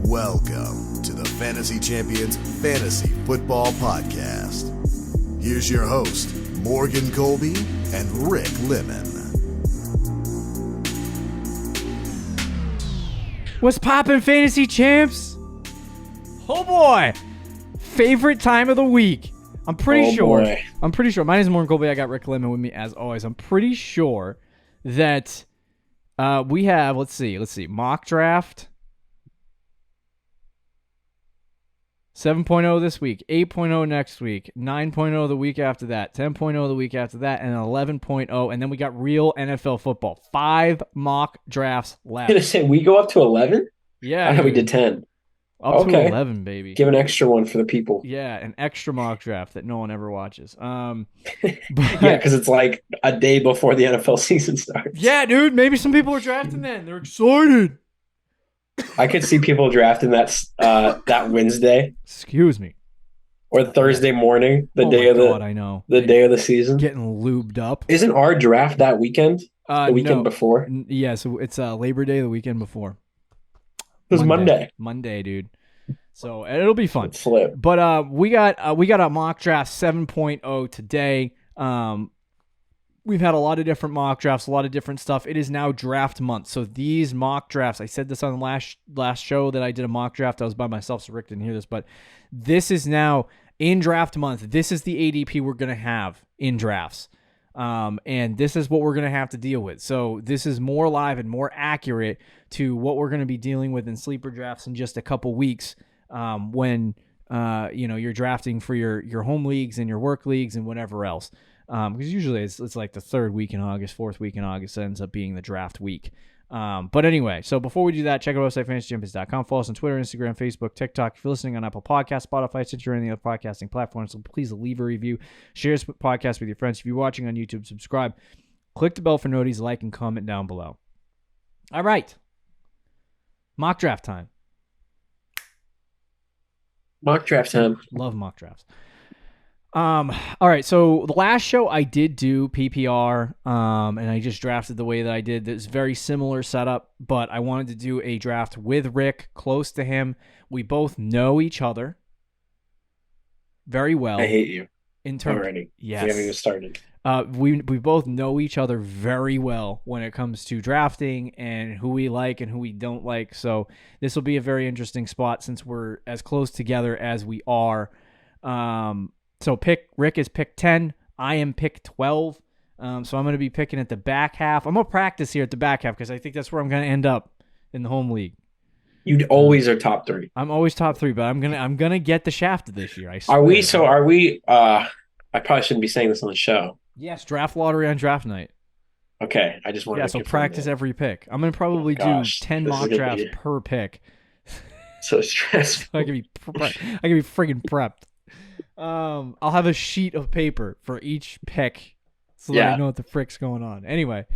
Welcome to the Fantasy Champions Fantasy Football Podcast. Here's your host, Morgan Colby and Rick Lemon. What's poppin', Fantasy Champs? Oh boy, favorite time of the week. I'm pretty sure. My name is Morgan Colby. I got Rick Lemon with me as always. I'm pretty sure that we have. Let's see, mock draft 7.0 this week, 8.0 next week, 9.0 the week after that, 10.0 the week after that, and 11.0. And then we got real NFL football. 5 mock drafts left. I'm going to say, we go up to 11? Yeah. I thought we did 10. Up to 11, baby. Give an extra one for the people. Yeah, an extra mock draft that no one ever watches. Yeah, because it's like a day before the NFL season starts. Yeah, dude. Maybe some people are drafting then. They're excited. I could see people drafting that Wednesday. Excuse me. Or Thursday morning, the day of the season. Getting lubed up. Isn't our draft that weekend? The weekend before? Yeah, so it's Labor Day the weekend before. It was Monday. Monday, dude. So it'll be fun. Flip. But we got a mock draft 7.0 today. We've had a lot of different mock drafts, a lot of different stuff. It is now draft month. So these mock drafts, I said this on the last show that I did a mock draft. I was by myself, so Rick didn't hear this, but this is now in draft month. This is the ADP we're going to have in drafts. And this is what we're going to have to deal with. So this is more live and more accurate to what we're going to be dealing with in sleeper drafts in just a couple weeks when you're drafting for your home leagues and your work leagues and whatever else. Because usually it's like the third week in August, fourth week in August ends up being the draft week. But anyway, so before we do that, check out our website, fantasychampions.com. Follow us on Twitter, Instagram, Facebook, TikTok. If you're listening on Apple Podcasts, Spotify, Stitcher, or any other podcasting platforms, so please leave a review. Share this podcast with your friends. If you're watching on YouTube, subscribe. Click the bell for notices, like, and comment down below. All right. Mock draft time. Mock draft time. Love mock drafts. All right, so the last show I did do PPR, and I just drafted the way that I did. This very similar setup, but I wanted to do a draft with Rick, close to him. We both know each other very well. I hate you already. Yes. We haven't even started. We both know each other very well when it comes to drafting and who we like and who we don't like. So this will be a very interesting spot since we're as close together as we are. So Rick is pick 10. I am pick 12. So I'm going to be picking at the back half. I'm going to practice here at the back half because I think that's where I'm going to end up in the home league. You always are top 3. I'm always top 3, but I'm gonna get the shaft this year. I swear. Are we? I probably shouldn't be saying this on the show. Yes, draft lottery on draft night. Okay, I just wanted to so practice every pick. I'm gonna probably do 10 mock drafts per pick. So stressful. I can be friggin' prepped. I'll have a sheet of paper for each pick so that I know what the frick's going on. Anyway,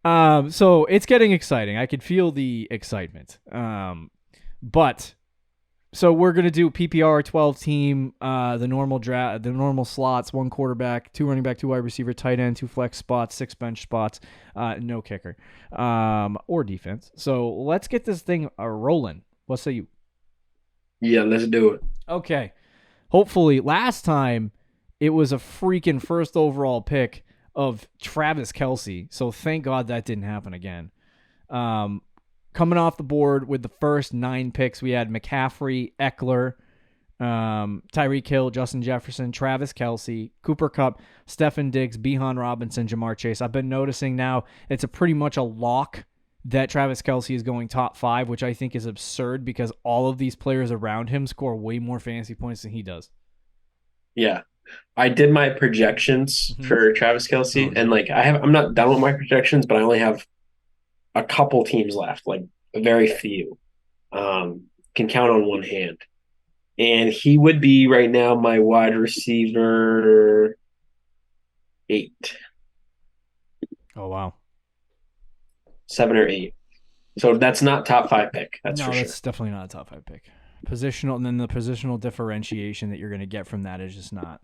so it's getting exciting. I could feel the excitement. But so we're gonna do PPR 12 team, the normal draft, the normal slots: 1 quarterback, 2 running back, 2 wide receiver, tight end, 2 flex spots, 6 bench spots, no kicker, or defense. So let's get this thing rolling. What say you? Yeah, let's do it. Okay. Hopefully, last time it was a freaking first overall pick of Travis Kelce. So thank God that didn't happen again. Coming off the board with the first 9 picks, we had McCaffrey, Eckler, Tyreek Hill, Justin Jefferson, Travis Kelce, Cooper Kupp, Stefan Diggs, Bijan Robinson, Jamar Chase. I've been noticing now it's pretty much a lock that Travis Kelce is going top 5, which I think is absurd because all of these players around him score way more fantasy points than he does. Yeah. I did my projections for Travis Kelce, and I'm not done with my projections, but I only have a couple teams left, like very few. Can count on one hand. And he would be right now my wide receiver 8. Oh, wow. 7 or 8. So that's not top 5 pick. That's definitely not a top 5 pick. Positional, and then the positional differentiation that you're going to get from that is just not.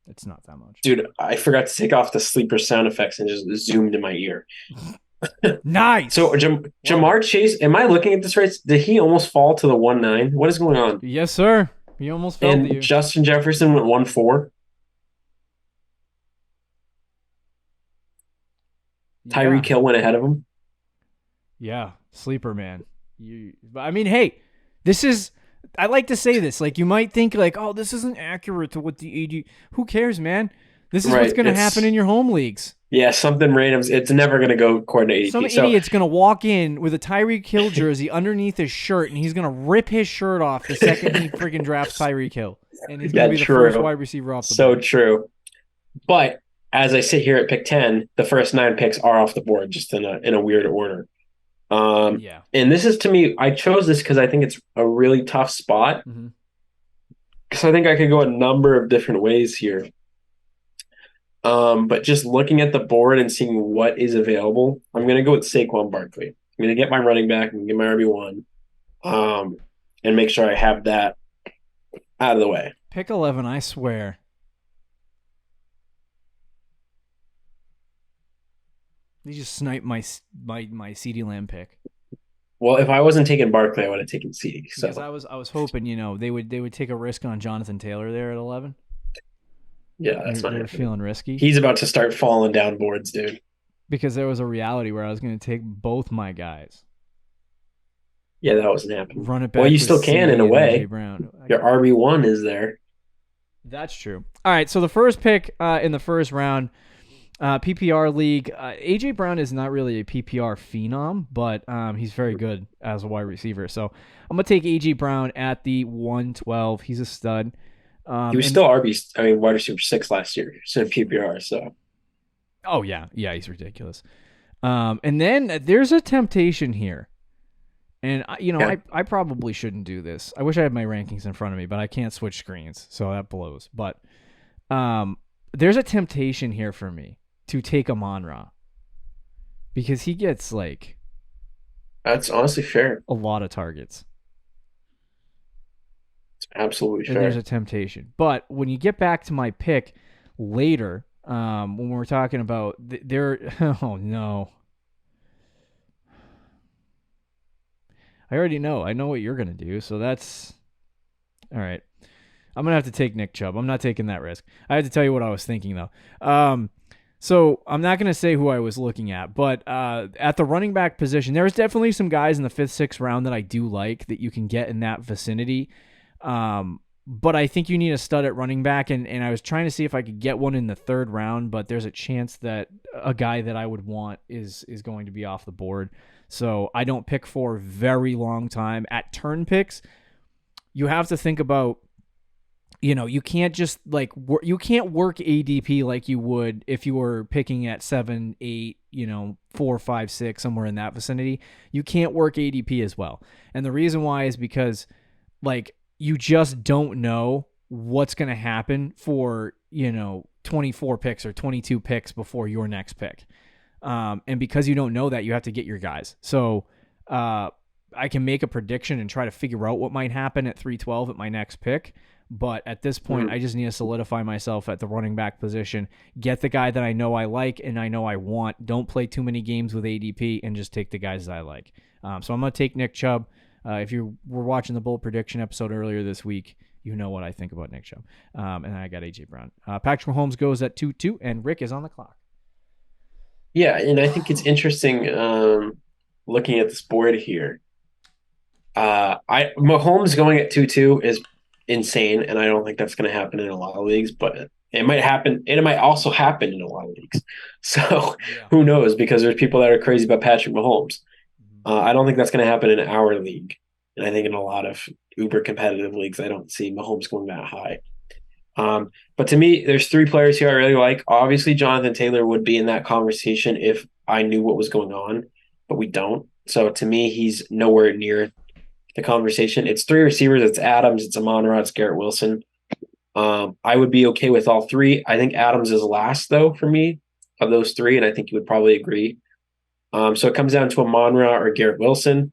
It's not that much. Dude, I forgot to take off the sleeper sound effects and just zoomed in my ear. Nice. So Jamar Chase, am I looking at this right? Did he almost fall to the 1-9? What is going on? Yes, sir. He almost fell to And you. Justin Jefferson went 1-4. Tyreek Hill went ahead of him. Yeah, sleeper man. But I mean, hey, this is. I like to say this. Like, you might think like, oh, this isn't accurate to what the AD. Who cares, man? This is what's going to happen in your home leagues. Yeah, something random. It's never going to go according to ADP. Some idiot's going to walk in with a Tyreek Hill jersey underneath his shirt, and he's going to rip his shirt off the second he freaking drafts Tyreek Hill. And he's going to be the first wide receiver off the board. So true. But as I sit here at pick 10, the first 9 picks are off the board, just in a weird order. Yeah. And this is, to me, I chose this because I think it's a really tough spot. Because I think I could go a number of different ways here. But just looking at the board and seeing what is available, I'm going to go with Saquon Barkley. I'm going to get my running back. I'm going to get my RB1, and make sure I have that out of the way. Pick 11, I swear. You just sniped my CeeDee Lamb pick. Well, if I wasn't taking Barkley, I would have taken CeeDee. So. Because I was hoping, they would take a risk on Jonathan Taylor there at 11. Yeah, that's not. They're feeling risky. He's about to start falling down boards, dude. Because there was a reality where I was going to take both my guys. Yeah, that wasn't happening. Run it back. Well, you still can in a way. Your RB1 is there. That's true. All right, so the first pick in the first round, PPR league. AJ Brown is not really a PPR phenom, but he's very good as a wide receiver. So I'm gonna take AJ Brown at the 112. He's a stud. He was still wide receiver 6 last year, so in PPR. So, oh yeah, he's ridiculous. And then there's a temptation here, and I probably shouldn't do this. I wish I had my rankings in front of me, but I can't switch screens, so that blows. But there's a temptation here for me to take Amon-Ra because he gets that's honestly fair. A lot of targets. Absolutely fair. And there's a temptation. But when you get back to my pick later, when we're talking about oh no. I already know. I know what you're going to do. So that's all right. I'm going to have to take Nick Chubb. I'm not taking that risk. I have to tell you what I was thinking though. So I'm not going to say who I was looking at, but at the running back position, there's definitely some guys in the 5th, 6th round that I do like that you can get in that vicinity. But I think you need a stud at running back, and I was trying to see if I could get one in the 3rd round, but there's a chance that a guy that I would want is going to be off the board. So I don't pick for a very long time. At turn picks, you have to think about, you can't just you can't work ADP like you would if you were picking at 7, 8, 4, 5, 6, somewhere in that vicinity. You can't work ADP as well. And the reason why is because you just don't know what's going to happen for, 24 picks or 22 picks before your next pick. And because you don't know that, you have to get your guys. So I can make a prediction and try to figure out what might happen at 312 at my next pick. But at this point, I just need to solidify myself at the running back position, get the guy that I know I like and I know I want. Don't play too many games with ADP and just take the guys that I like. So I'm going to take Nick Chubb. If you were watching the bold prediction episode earlier this week, you know what I think about Nick Chubb. And I got AJ Brown. Patrick Mahomes goes at 2-2, and Rick is on the clock. Yeah, and I think it's interesting looking at this board here. Mahomes going at 2-2 is insane, and I don't think that's going to happen in a lot of leagues, but it might happen, and it might also happen in a lot of leagues. So who knows? Because there's people that are crazy about Patrick Mahomes. I don't think that's going to happen in our league, and I think in a lot of uber competitive leagues, I don't see Mahomes going that high. But to me, there's 3 players here I really like. Obviously, Jonathan Taylor would be in that conversation if I knew what was going on, but we don't. So to me, he's nowhere near the conversation. It's 3 receivers. It's Adams, it's Amon-Ra, it's Garrett Wilson. I would be okay with all 3. I think Adams is last, though, for me, of those 3, and I think you would probably agree. So it comes down to Amon-Ra or Garrett Wilson,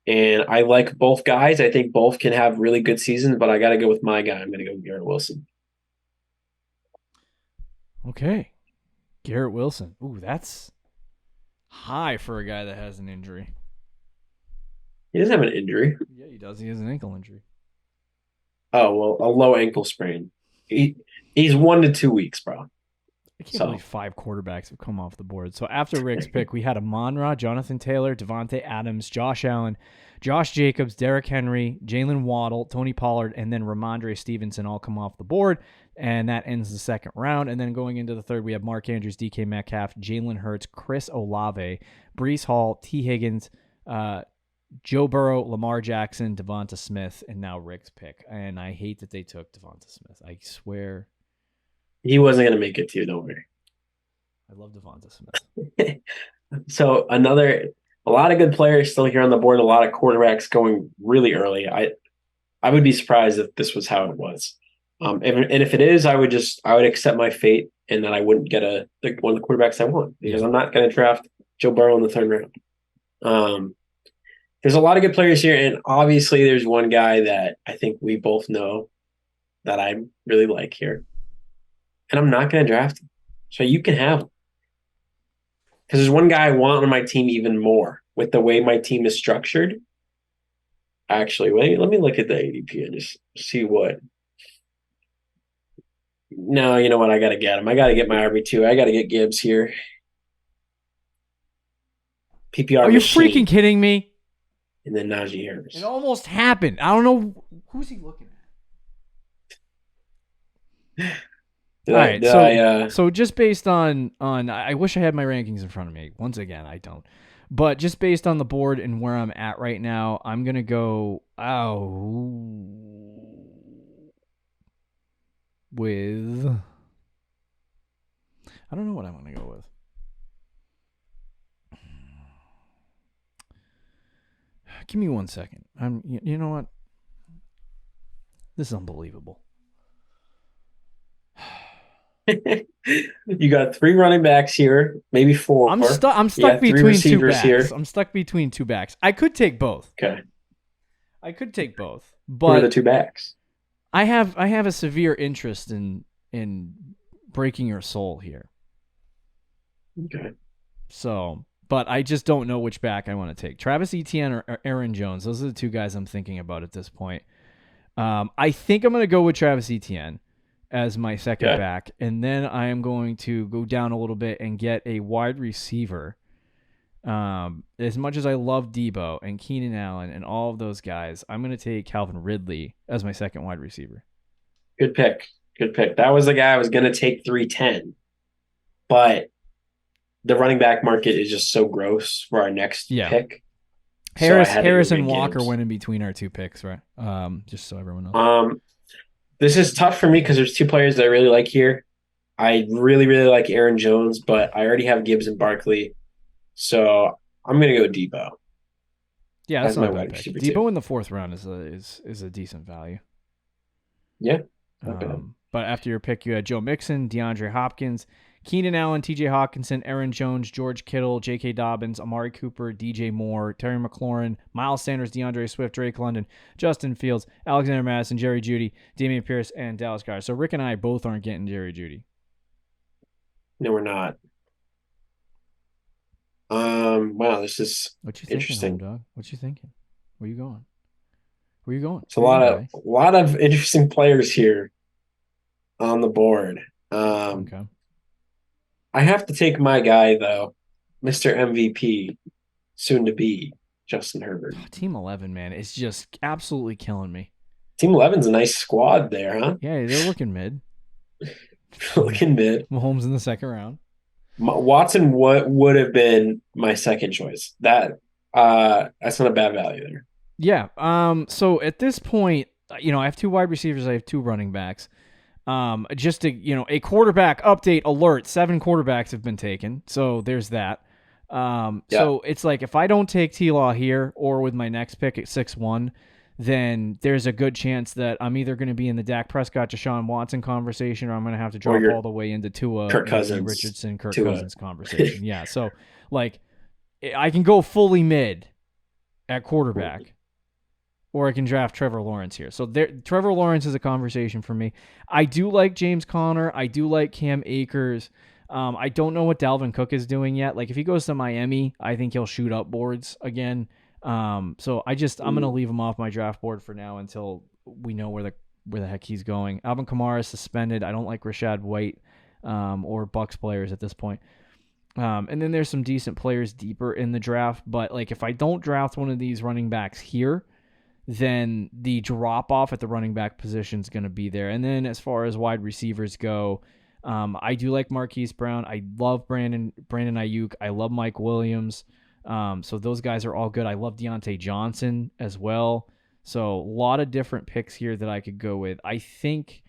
and I like both guys. I think both can have really good seasons, but I got to go with my guy. I'm going to go Garrett Wilson. Okay. Garrett Wilson. Ooh, that's High for a guy that has an injury. He doesn't have an injury. Yeah, he does. He has an ankle injury. Oh, well, a low ankle sprain. He's 1 to 2 weeks, bro. I can't believe 5 quarterbacks have come off the board. So after Rick's pick, we had Amon-Ra, Jonathan Taylor, Devontae Adams, Josh Allen, Josh Jacobs, Derrick Henry, Jalen Waddle, Tony Pollard, and then Ramondre Stevenson all come off the board. And that ends the second round. And then going into the third, we have Mark Andrews, DK Metcalf, Jalen Hurts, Chris Olave, Breece Hall, T. Higgins, Joe Burrow, Lamar Jackson, Devonta Smith, and now Rick's pick. And I hate that they took Devonta Smith. I swear. He wasn't going to make it to you, don't worry. I love Devonta Smith. So a lot of good players still here on the board. A lot of quarterbacks going really early. I would be surprised if this was how it was. And if it is, I would accept my fate, and then I wouldn't get one of the quarterbacks I want, because I'm not going to draft Joe Burrow in the third round. There's a lot of good players here, and obviously there's one guy that I think we both know that I really like here, and I'm not going to draft him. So you can have him. Because there's one guy I want on my team even more with the way my team is structured. Actually, let me look at the ADP and just see what. No, you know what? I got to get him. I got to get my RB2. I got to get Gibbs here. PPR. Are you freaking kidding me? And then Najee Harris. It almost happened. I don't know. Who's he looking at? All right, so just based on I wish I had my rankings in front of me. Once again, I don't. But just based on the board and where I'm at right now, I'm going to go with I don't know what I'm going to go with. Give me 1 second. You know what? This is unbelievable. You got 3 running backs here, maybe 4. I'm stuck between 2 backs. Here. I'm stuck between 2 backs. I could take both. Okay. I could take both. But who are the 2 backs? I have a severe interest in breaking your soul here. Okay. So, but I just don't know which back I want to take. Travis Etienne or Aaron Jones. Those are the 2 guys I'm thinking about at this point. I think I'm going to go with Travis Etienne as my second back, and then I am going to go down a little bit and get a wide receiver. As much as I love Debo and Keenan Allen and all of those guys, I'm going to take Calvin Ridley as my second wide receiver. Good pick. That was the guy I was going to take 310, but the running back market is just so gross for our next pick. Harris and Walker went in between our 2 picks, right? Just so everyone knows. This is tough for me because there's 2 players that I really like here. I really, really like Aaron Jones, but I already have Gibbs and Barkley. So I'm going to go Debo. Yeah, that's not a bad pick. Debo in the 4th round is a decent value. Yeah. But after your pick, you had Joe Mixon, DeAndre Hopkins, Keenan Allen, TJ Hawkinson, Aaron Jones, George Kittle, J.K. Dobbins, Amari Cooper, DJ Moore, Terry McLaurin, Miles Sanders, DeAndre Swift, Drake London, Justin Fields, Alexander Madison, Jerry Jeudy, Damian Pierce, and Dallas Goedert. So Rick and I both aren't getting Jerry Jeudy. No, we're not. Wow, this is interesting. Dog? What you thinking? Where you going? It's a lot of interesting players here on the board. Okay. I have to take my guy though, Mr. MVP, soon to be Justin Herbert. Team 11, man, it's just absolutely killing me. Team 11's a nice squad there, huh? Yeah, they're looking mid. Looking mid. Mahomes in the second round. Watson would have been my second choice. That's not a bad value there. Yeah. So at this point, I have 2 wide receivers. I have 2 running backs. Just to, a quarterback update alert. 7 quarterbacks have been taken. So there's that. So it's like if I don't take T-Law here or with my next pick at 6-1, then there's a good chance that I'm either going to be in the Dak Prescott, Deshaun Watson conversation, or I'm going to have to drop all the way into Tua, Richardson, Cousins conversation. Yeah. So like I can go fully mid at quarterback. Or I can draft Trevor Lawrence here. So Trevor Lawrence is a conversation for me. I do like James Conner. I do like Cam Akers. I don't know what Dalvin Cook is doing yet. Like if he goes to Miami, I think he'll shoot up boards again. So I'm gonna leave him off my draft board for now until we know where the heck he's going. Alvin Kamara is suspended. I don't like Rashad White or Bucks players at this point. And then there's some decent players deeper in the draft, but like if I don't draft one of these running backs here, then the drop off at the running back position is going to be there. And then as far as wide receivers go, I do like Marquise Brown. I love Brandon Ayuk. I love Mike Williams. So those guys are all good. I love Deontay Johnson as well. So a lot of different picks here that I could go with. I think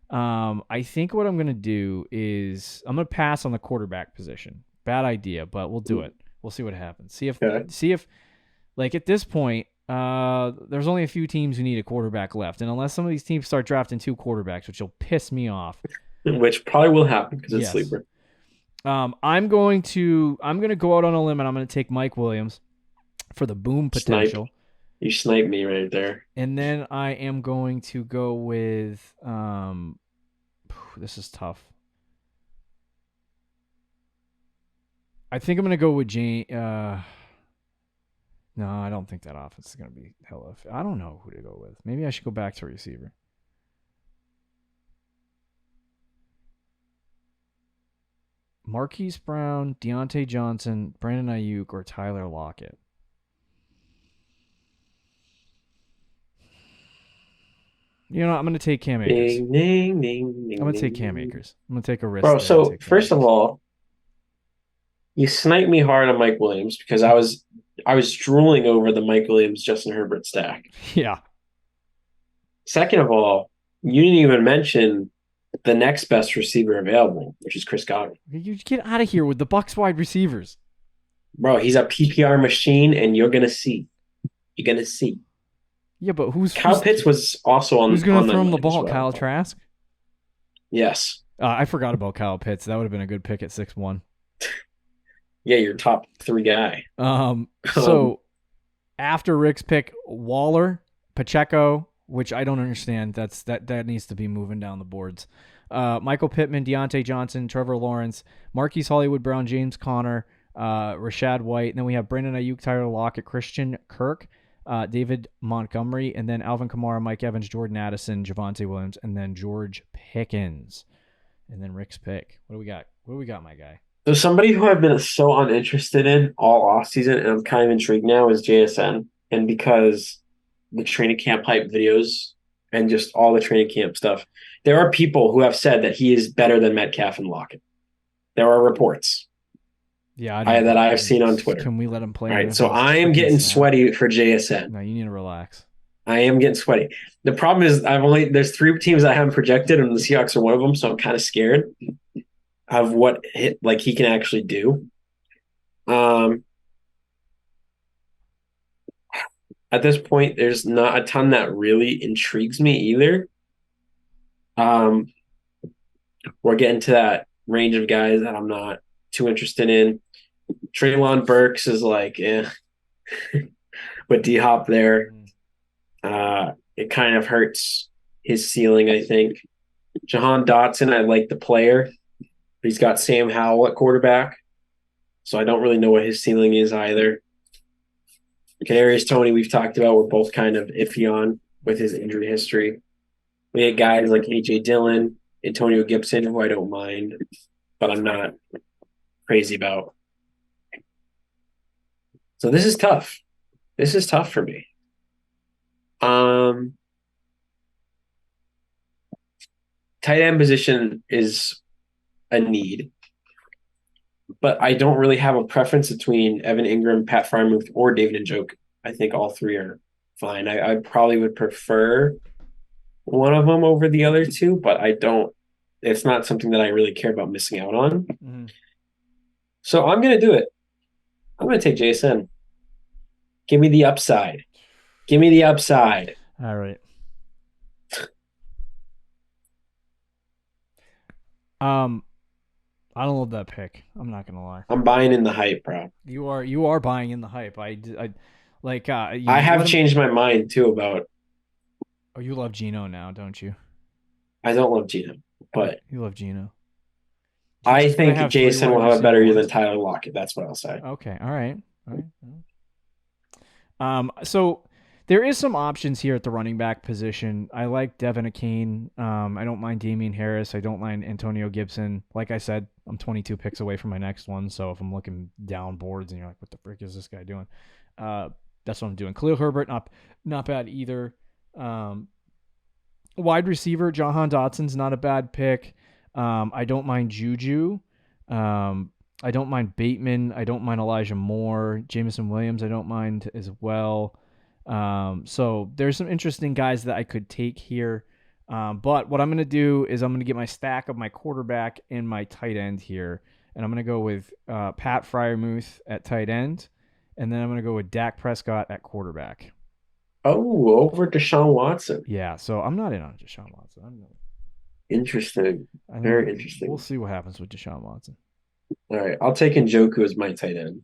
what I'm going to do is I'm going to pass on the quarterback position. Bad idea, but we'll do it. We'll see what happens. See if like at this point, there's only a few teams who need a quarterback left. And unless some of these teams start drafting 2 quarterbacks, which will piss me off. Which probably will happen because it's sleeper. I'm going to go out on a limb and I'm going to take Mike Williams for the boom potential. You sniped me right there. And then I am going to go with this is tough. I think I'm going to go with Jane. No, I don't think that offense is going to be hella. I don't know who to go with. Maybe I should go back to receiver. Marquise Brown, Deontay Johnson, Brandon Ayuk, or Tyler Lockett. You know, I'm going to take Cam Akers. Ding, ding, ding, ding, I'm going to take Cam Akers. I'm going to take a risk. Bro, so first of all, you sniped me hard on Mike Williams because I was drooling over the Mike Williams Justin Herbert stack. Yeah. Second of all, you didn't even mention the next best receiver available, which is Chris Godwin. You get out of here with the Bucs wide receivers. Bro, he's a PPR machine, and you're gonna see. You're gonna see. Yeah, but Kyle Pitts was also on. Who's gonna throw him the Well. ball? Kyle Trask. Yes. I forgot about Kyle Pitts. That would have been a good pick at 6'1". Yeah, your top 3 guy. So after Rick's pick, Waller, Pacheco, which I don't understand. That needs to be moving down the boards. Michael Pittman, Deontay Johnson, Trevor Lawrence, Marquise Hollywood Brown, James Conner, Rashad White, and then we have Brandon Ayuk, Tyler Lockett, Christian Kirk, David Montgomery, and then Alvin Kamara, Mike Evans, Jordan Addison, Javonte Williams, and then George Pickens. And then Rick's pick. What do we got? What do we got, my guy? So somebody who I've been so uninterested in all offseason, and I'm kind of intrigued now, is JSN. And because the training camp hype videos and just all the training camp stuff, there are people who have said that he is better than Metcalf and Lockett. There are reports. Yeah, that I have seen on Twitter. Can we let him play? All right, so I am getting sweaty for JSN. No, you need to relax. I am getting sweaty. The problem is there's 3 teams I haven't projected, and the Seahawks are one of them, so I'm kind of scared of what he can actually do. At this point, there's not a ton that really intrigues me either. We're getting to that range of guys that I'm not too interested in. Treylon Burks is like, with D-Hop there. It kind of hurts his ceiling, I think. Jahan Dotson, I like the player. He's got Sam Howell at quarterback, so I don't really know what his ceiling is either. Kadarius Toney, we've talked about, we're both kind of iffy on with his injury history. We had guys like A.J. Dillon, Antonio Gibson, who I don't mind, but I'm not crazy about. So this is tough. This is tough for me. Tight end position is a need, but I don't really have a preference between Evan Ingram, Pat Freiermuth, or David Njoku. I think all 3 are fine. I probably would prefer one of them over the other 2, but I don't. It's not something that I really care about missing out on. Mm-hmm. So I'm going to do it. I'm going to take Jason. Give me the upside. Give me the upside. All right. I don't love that pick. I'm not gonna lie. I'm buying in the hype, bro. You are buying in the hype. I have changed my mind too about. Oh, you love Geno now, don't you? I don't love Geno, but you love Geno. I just gonna think have 3 Jason wide will have a better receiver year than ones? Tyler Lockett. That's what I'll say. Okay, all right. So there is some options here at the running back position. I like Devin Akane. I don't mind Damian Harris. I don't mind Antonio Gibson. Like I said, I'm 22 picks away from my next one. So if I'm looking down boards and you're like, what the frick is this guy doing? That's what I'm doing. Khalil Herbert, not bad either. Wide receiver, Jahan Dotson's not a bad pick. I don't mind Juju. I don't mind Bateman. I don't mind Elijah Moore. Jameson Williams, I don't mind as well. So there's some interesting guys that I could take here. But what I'm going to do is I'm going to get my stack of my quarterback and my tight end here. And I'm going to go with Pat Freiermuth at tight end. And then I'm going to go with Dak Prescott at quarterback. Oh, over Deshaun Watson. Yeah, so I'm not in on Deshaun Watson. Interesting. Very interesting. We'll see what happens with Deshaun Watson. All right. I'll take Njoku as my tight end.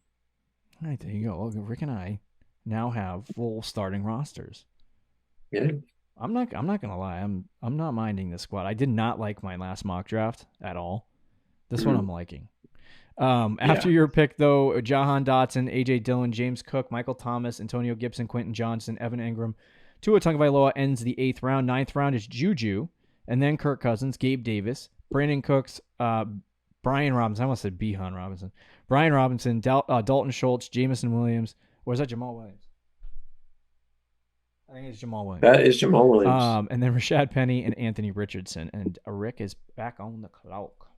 All right, there you go. Rick and I now have full starting rosters. Yeah. I'm not gonna lie. I'm not minding this squad. I did not like my last mock draft at all. This one I'm liking. After your pick, though, Jahan Dotson, A.J. Dillon, James Cook, Michael Thomas, Antonio Gibson, Quentin Johnson, Evan Ingram, Tua Tagovailoa ends the 8th round. 9th round is Juju, and then Kirk Cousins, Gabe Davis, Brandon Cooks, Brian Robinson. I almost said Behan Robinson. Brian Robinson, Dalton Schultz, Jameson Williams. Or is that Jamal Williams? I think it's Jamal Williams. That is Jamal Williams. And then Rashad Penny and Anthony Richardson. And Rick is back on the clock.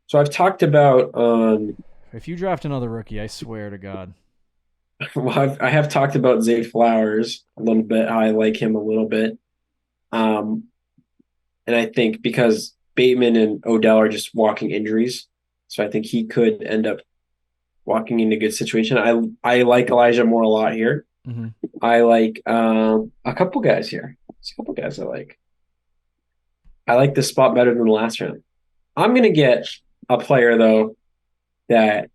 So I've talked about if you draft another rookie, I swear to God. Well, I have talked about Zay Flowers a little bit, how I like him a little bit. And I think because Bateman and Odell are just walking injuries, so I think he could end up walking into a good situation. I like Elijah Moore a lot here. Mm-hmm. I like a couple guys here. There's a couple guys I like. I like this spot better than the last round. I'm going to get a player, though, that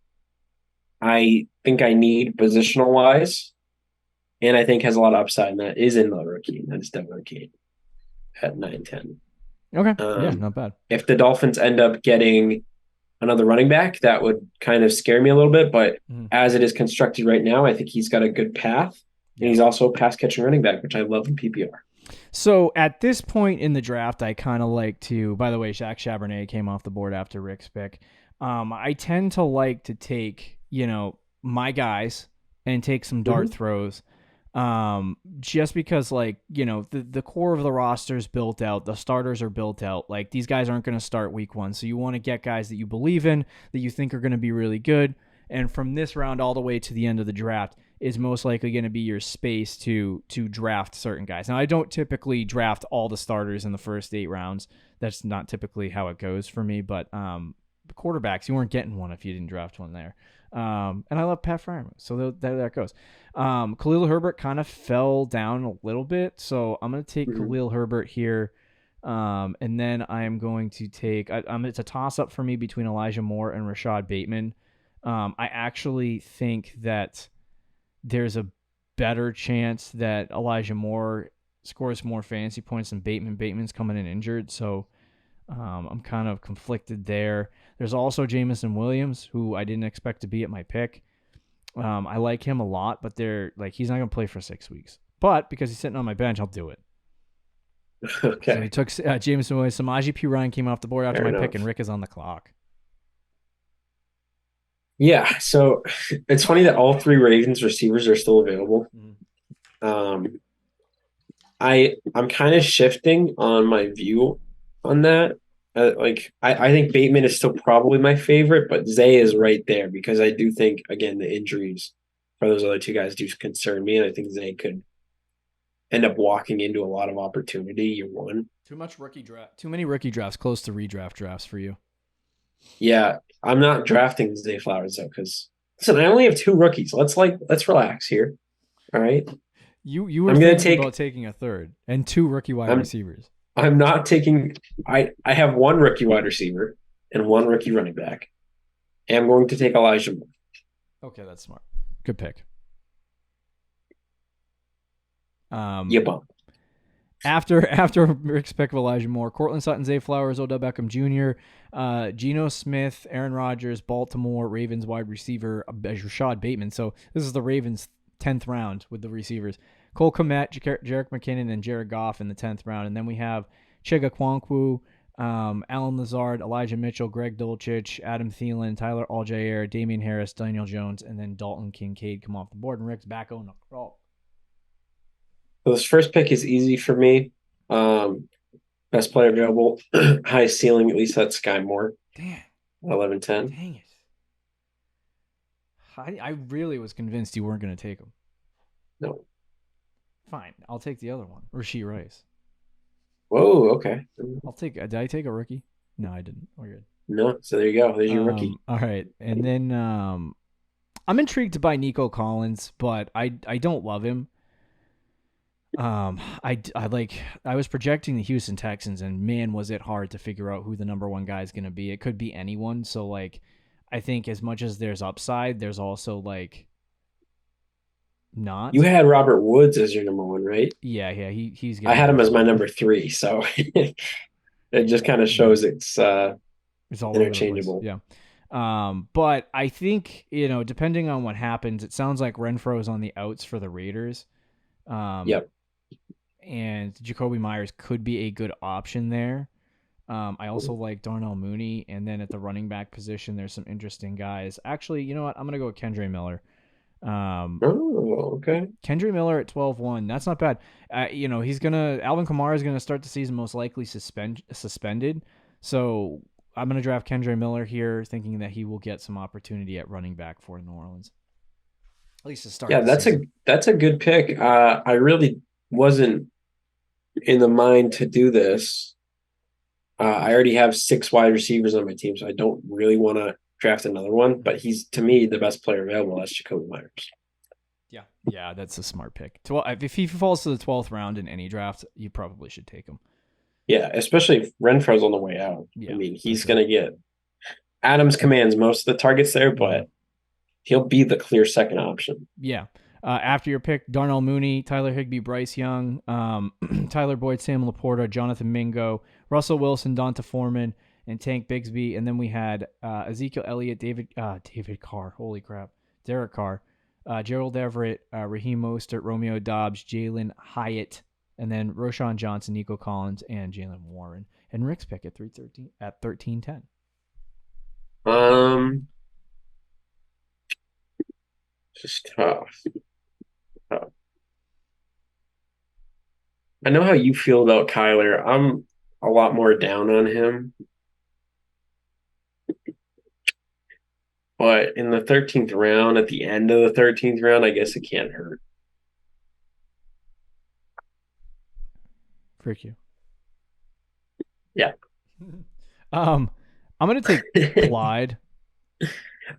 I think I need positional-wise, and I think has a lot of upside, and that is in the rookie, and that's Devin Akane at 9-10. Okay, yeah, not bad. If the Dolphins end up getting another running back, that would kind of scare me a little bit, but as it is constructed right now, I think he's got a good path, and he's also a pass-catching running back, which I love in PPR. So at this point in the draft, I kind of like to, by the way, Shaq Charbonnet came off the board after Rick's pick. I tend to like to take, my guys and take some dart throws. Just because the core of the roster is built out, the starters are built out. Like these guys aren't going to start week 1. So you want to get guys that you believe in, that you think are going to be really good. And from this round all the way to the end of the draft is most likely going to be your space to draft certain guys. Now, I don't typically draft all the starters in the first 8 rounds. That's not typically how it goes for me. But the quarterbacks, you weren't getting one if you didn't draft one there. And I love Pat Freiermuth, so there that goes. Khalil Herbert kind of fell down a little bit, so I'm going to take Khalil Herbert here. And then I am going to take it's a toss-up for me between Elijah Moore and Rashad Bateman. I actually think that there's a better chance that Elijah Moore scores more fantasy points than Bateman. Bateman's coming in injured, so I'm kind of conflicted there. There's also Jameson Williams, who I didn't expect to be at my pick. I like him a lot, but he's not going to play for 6 weeks. But because he's sitting on my bench, I'll do it. Okay. So he took Jameson Williams. Samaje Perine came off the board after my pick, and Rick is on the clock. Yeah, so it's funny that all 3 Ravens receivers are still available. I'm kind of shifting on my view on that. I think Bateman is still probably my favorite, but Zay is right there because I do think, again, the injuries for those other 2 guys do concern me, and I think Zay could end up walking into a lot of opportunity year 1. Too many rookie drafts, close to redraft drafts for you. Yeah, I'm not drafting Zay Flowers though, because listen, I only have 2 rookies. Let's relax here. All right. You were thinking about taking a third and 2 rookie wide receivers. I'm not taking. I have 1 rookie wide receiver and 1 rookie running back. And I'm going to take Elijah Moore. Okay, that's smart. Good pick. You bump. After Rick's pick of Elijah Moore, Cortland Sutton, Zay Flowers, Odell Beckham Jr., Geno Smith, Aaron Rodgers, Baltimore Ravens wide receiver Rashad Bateman. So this is the Ravens' 10th round with the receivers. Cole Kmet, Jerick McKinnon, and Jared Goff in the 10th round. And then we have Chigga Kwankwu, Alan Lazard, Elijah Mitchell, Greg Dulcich, Adam Thielen, Tyler Algier, Damian Harris, Daniel Jones, and then Dalton Kincaid come off the board. And Rick's back on the crawl. So this first pick is easy for me. Best player available, highest ceiling, at least that's Sky Moore. Damn. 11-10. Dang it. I really was convinced you weren't going to take him. No. Fine. I'll take the other one. Rashee Rice. Whoa, okay. Did I take a rookie? No, I didn't. We're good. No, so there you go. There's your rookie. All right. And then I'm intrigued by Nico Collins, but I don't love him. I was projecting the Houston Texans, and man, was it hard to figure out who the number one guy is going to be. It could be anyone. So like, I think as much as there's upside, there's also like not. You had Robert Woods as your number one, right? Yeah. He's. I had him as my number 3, so it just kind of shows it's all interchangeable. Yeah. But I think, depending on what happens, it sounds like Renfro's on the outs for the Raiders. Yep. And Jacoby Myers could be a good option there. I also like Darnell Mooney. And then at the running back position, there's some interesting guys. Actually, you know what? I'm going to go with Kendre Miller. Okay. Kendre Miller at 12-1. That's not bad. Alvin Kamara is going to start the season most likely suspended. So I'm going to draft Kendre Miller here, thinking that he will get some opportunity at running back for New Orleans. At least to start. Yeah, that's a good pick. I really wasn't in the mind to do this. I already have 6 wide receivers on my team, so I don't really want to draft another one. But he's, to me, the best player available. That's Jacoby Myers. Yeah, that's a smart pick. If he falls to the 12th round in any draft, you probably should take him. Yeah, especially if Renfro's on the way out. Yeah, I mean, he's going to get – Adams commands most of the targets there, but he'll be the clear second option. Yeah. After your pick, Darnell Mooney, Tyler Higbee, Bryce Young, Tyler Boyd, Sam Laporta, Jonathan Mingo, Russell Wilson, Donta Foreman, and Tank Bigsby. And then we had Ezekiel Elliott, David Carr, holy crap, Derek Carr, Gerald Everett, Raheem Mostert, Romeo Dobbs, Jalen Hyatt, and then Roshan Johnson, Nico Collins, and Jalen Warren. And Rick's pick at 13-10. Just tough. I know how you feel about Kyler. I'm a lot more down on him. But in the 13th round, at the end of the 13th round, I guess it can't hurt. Frick you. Yeah. I'm gonna take Clyde.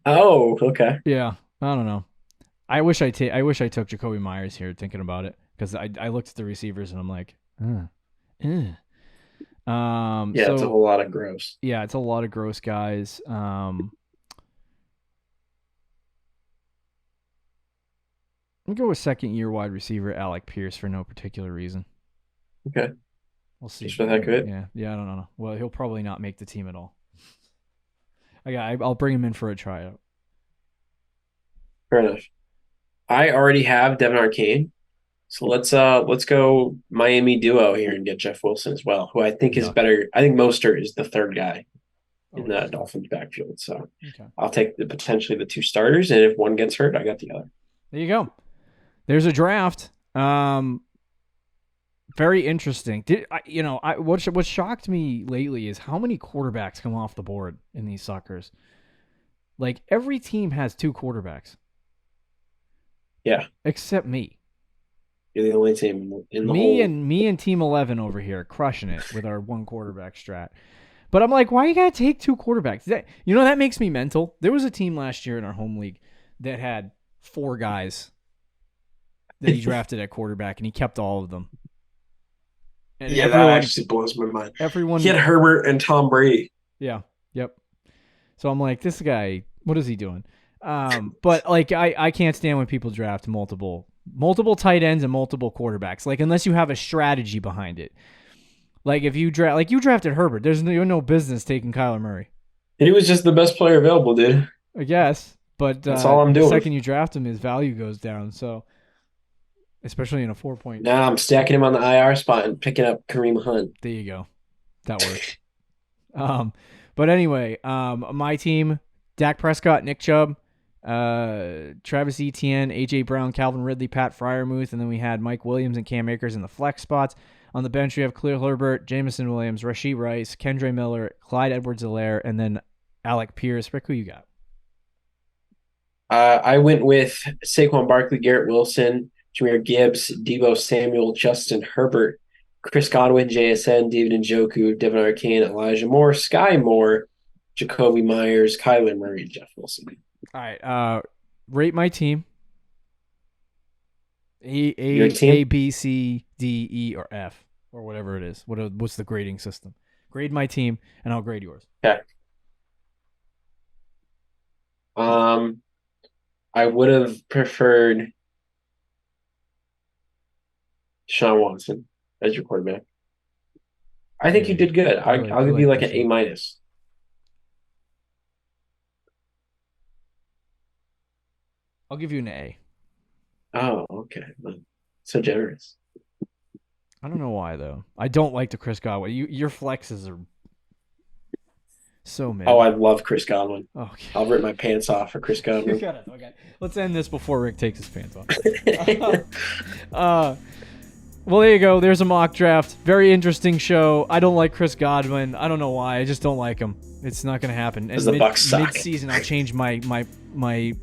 Oh, okay. Yeah, I don't know. I wish I took Jacoby Myers here, thinking about it, because I looked at the receivers and I'm like, Yeah, it's a whole lot of gross. Yeah, it's a lot of gross guys. I'm going to go with second-year wide receiver Alec Pierce for no particular reason. Okay. We'll see. Just for the heck of it? Yeah, I don't know. Well, he'll probably not make the team at all. I'll bring him in for a tryout. Fair enough. I already have Devin Arcane. So let's go Miami duo here and get Jeff Wilson as well, who I think is better. I think Mostert is the third guy in the Dolphins backfield. So I'll take potentially the 2 starters, and if one gets hurt, I got the other. There you go. There's a draft. Very interesting. What shocked me lately is how many quarterbacks come off the board in these suckers. Like, every team has 2 quarterbacks. Yeah. Except me. You're the only team in the whole. Me and Team 11 over here crushing it with our 1 quarterback strat. But I'm like, why you gotta take 2 quarterbacks? That makes me mental. There was a team last year in our home league that had 4 guys that he drafted at quarterback, and he kept all of them. And that actually blows my mind. He had Herbert and Tom Brady. Yeah. Yep. So I'm like, this guy, what is he doing? But like, I can't stand when people draft multiple multiple tight ends and multiple quarterbacks. Like, unless you have a strategy behind it. Like, if you drafted Herbert, there's no business taking Kyler Murray. And he was just the best player available, dude. I guess. But that's all I'm doing. The second you draft him, his value goes down. So, especially in a 4-point. Now I'm stacking him on the IR spot and picking up Kareem Hunt. There you go. That works. But anyway, my team, Dak Prescott, Nick Chubb, Travis Etienne, A.J. Brown, Calvin Ridley, Pat Freiermuth, and then we had Mike Williams and Cam Akers in the flex spots. On the bench, we have Khalil Herbert, Jameson Williams, Rashee Rice, Kendre Miller, Clyde Edwards-Helaire, and then Alec Pierce. Rick, who you got? I went with Saquon Barkley, Garrett Wilson, Jahmyr Gibbs, Deebo Samuel, Justin Herbert, Chris Godwin, JSN, David Njoku, Devin Arcane, Elijah Moore, Sky Moore, Jacoby Myers, Kyler Murray, Jeff Wilson. All right. Rate my team. Your team? A, B, C, D, E, or F, or whatever it is. What's the grading system? Grade my team, and I'll grade yours. Okay. I would have preferred Deshaun Watson as your quarterback. I think you did good. I'll give you like an A-. I'll give you an A. Oh, okay. So generous. I don't know why, though. I don't like the Chris Godwin. Your flexes are so many. Oh, I love Chris Godwin. Okay. I'll rip my pants off for Chris Godwin. Okay. Let's end this before Rick takes his pants off. Well, there you go. There's a mock draft. Very interesting show. I don't like Chris Godwin. I don't know why. I just don't like him. It's not going to happen. Because the Bucs suck. Mid-season, I'll change my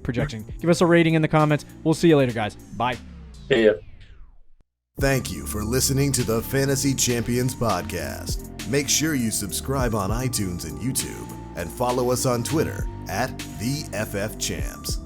projection. Give us a rating in the comments. We'll see you later, guys. Bye. See ya. Thank you for listening to the Fantasy Champions Podcast. Make sure you subscribe on iTunes and YouTube, and follow us on Twitter @TheFFChamps.